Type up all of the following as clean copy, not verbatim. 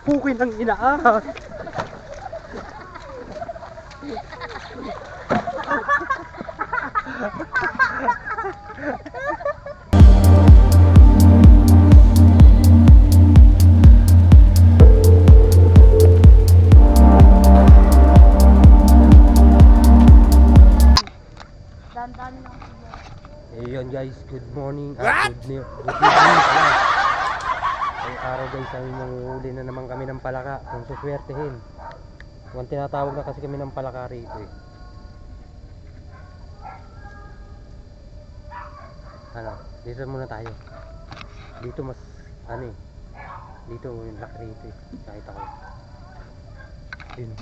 Pukin ang inaahas. Dandan lang. Ayun guys, good morning. Good evening. Ay araw guys, ay manguhuli na naman kami ng palaka. Kung suswertehin. Kung tinatawag na kasi kami ng palaka rito eh. Ano, dito muna tayo. Dito mas, ano eh. Dito yung laki rito eh. Nakita ko. Yun.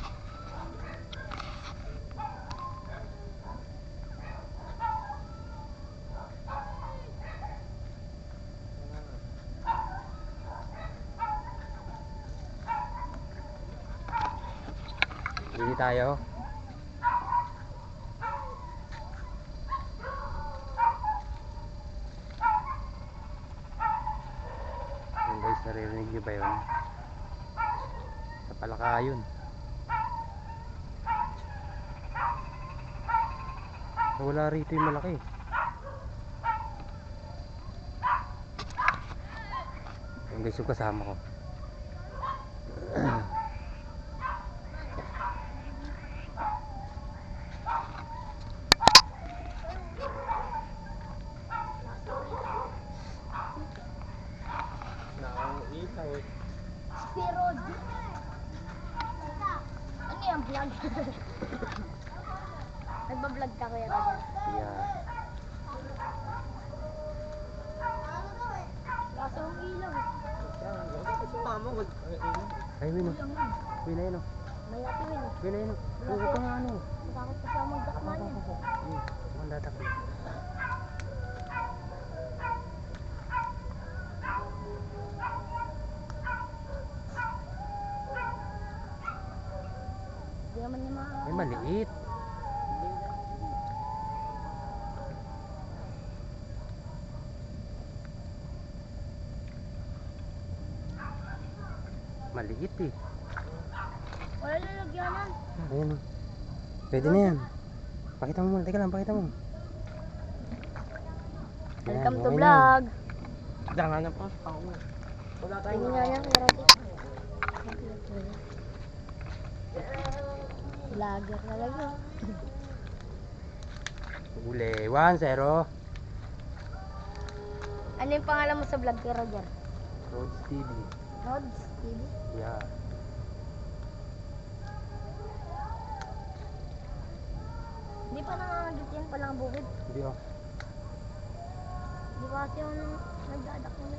Hindi tayo. Yung guys, naririnig nyo ba yun? Sa palaka yun. Wala rito yung malaki. Yung guys yung kasama ko. Pero, ano yung vlog? Nagbablog ka kuya Roger? Yeah. Kaso ang ilaw. Ay, win o. Win na yun o. May ate win. Win na yun o. Huwag ka nga ano. Matakot pa siya magdakma niya. Huwag datakli. Hindi naman niya Ay, maliit. Maliit eh. Wala lalagyanan. Ayan o. Pwede na yan. Pakita mo muna. Teka lang, pakita mo. Welcome to okay na. vlog. Dangan na pa. Wala Tingin nga niya kuya Roger. Vlogger talaga. Uli. 1-0. Ano yung pangalan mo sa vlog kuya Roger? Roads TV. Rods TV? Yeah. Hindi pa nangangagit yan palang bukid. Hindi o. Hindi pa kasi yung nagdadak mo na.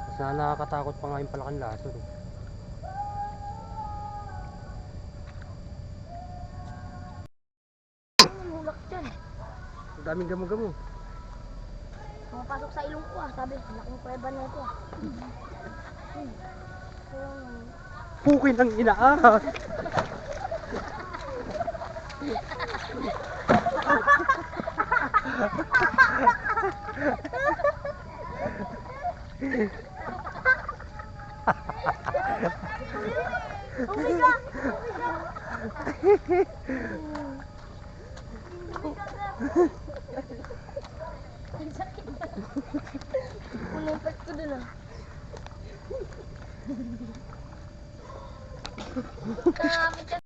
Mas nakakatakot pa nga yung palakan laso eh. Mulak dyan. Ang daming gamo-gamo. Pumapasok sa ilong ko ah. Sabi, laking kuweba na ito ah. Pukin ang inaahas. Oh my God! Ang sakit. Pumipet ko dun ah. Kapit